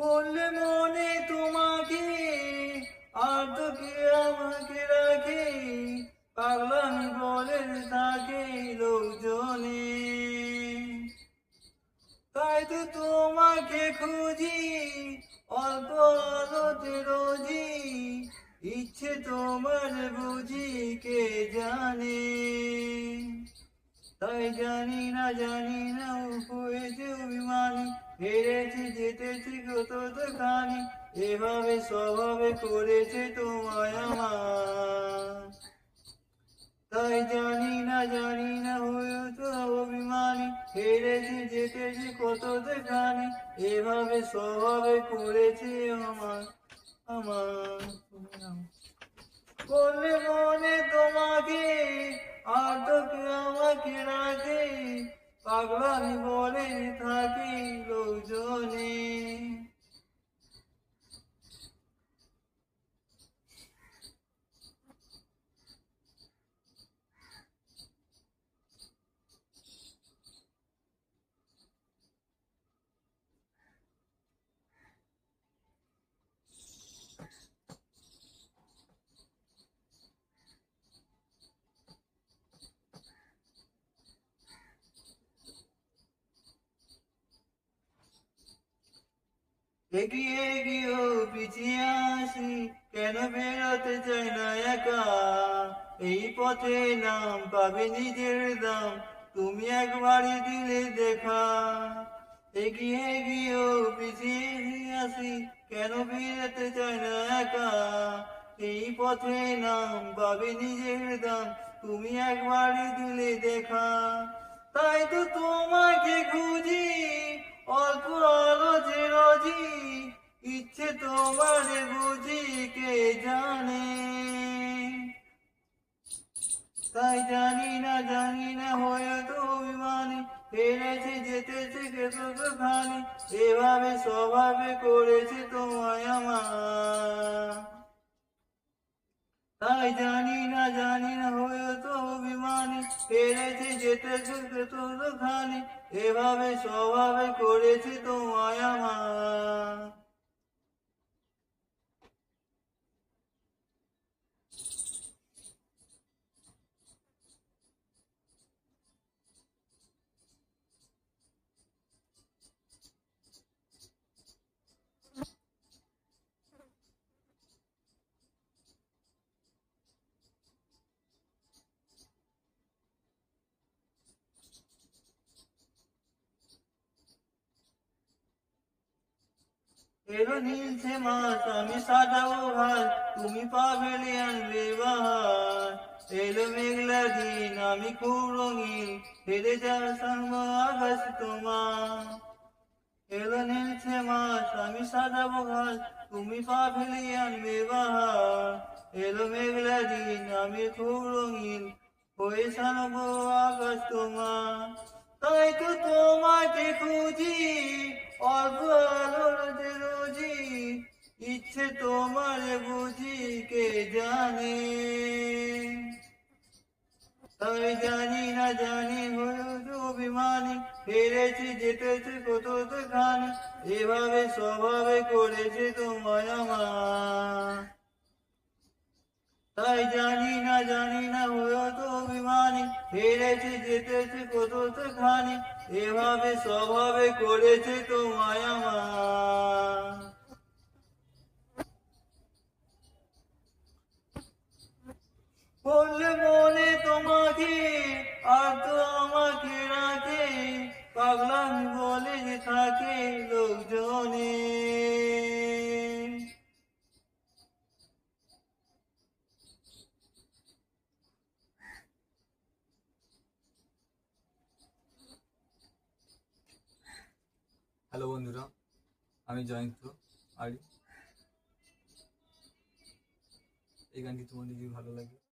বললে মনে তোমাকে, আর তো কে আমাকে রাখে, পাগলামি বলে থাকে লোকজনে। তাই তো তোমাকে খুঁজি অল্প আলোতে রোজি, ইচ্ছে তোমার বুঝি কে জানে। তাই জানি না হয়েছে অভিমানী, হেরেছি জিতেছি কত তো খানি, এভাবে স্বভাবে করেছে তোমায় আমার। তাই জানি না হয়েছে অভিমানী, হেরেছি জিতেছি কত তো খানি, এভাবে স্বভাবে করেছে আমার আমার বললে মনে তোমাকে, আর তো কে আমাকে রাখে, পাগলামি বলে থাকি লোকজনে। এগিয়ে গিয়েও পিছিয়ে আসি, কেন বেরোতে চাই না একা, এই পথে নাম পাবে নিজের দাম, তুমি একবারই দিলে দেখা। এগিয়ে গিয়েও পিছিয়ে আসি, কেন বেরোতে চাই না একা, এই পথে নাম পাবে নিজের দাম, তুমি একবারই দিলে দেখা। তাই তো তোমাকে খুঁজি অল্প আলো যে রোজি, ইচ্ছে তোমার বুঝি কে জানে। তাই জানি না হয়তো অভিমানী, হেরেছে যেতেছে কেতো খানি, এভাবে স্বভাবে করেছে তোমায় আমার। তাই জানি না হয়তো অভিমানী, হেরেছে যেতেছে কেতো খানি, এভাবে স্বভাবে করেছে তোমায় আমার। এলো নীলছে মাস আমি সাজাবো ঘর, তুমি পাবেলে আনবে বাহার। এলো মেঘলা দিন আমি খুব রঙিন, হেরে যাবে সঙ্গ আকাশ তোমার। এলো নীলছে মাস আমি সাজাবো ঘর, তুমি পাবেলে আনবে বাহার। এলো মেঘলা দিন আমি খুব রঙিন, হয়ে সানবো আকাশ তোমার। তাই তো তোমাকে খুঁজি অল্প আলোর যে রোজি, ইচ্ছে তোমার বুঝি কে জানে। তাই জানি হয়েছে অভিমানী, হেরেছি যেতেছে কত তো খানি, এভাবে স্বভাবে করেছে তোমায় আমার। তাই জানি না হয়তো অভিমানী, হেরেছে যেতেছে কত তো খানি, এভাবে স্বভাবে করেছে তোমায় আমার। বললে মনে তোমাকে, আর তো আমাকে রাখে, পাগলামি বলে যে থাকে লোকজনে। হ্যালো বন্ধুরা, আমি জয়ন্ত আর এই গানটি তোমাদের যদি ভালো লাগে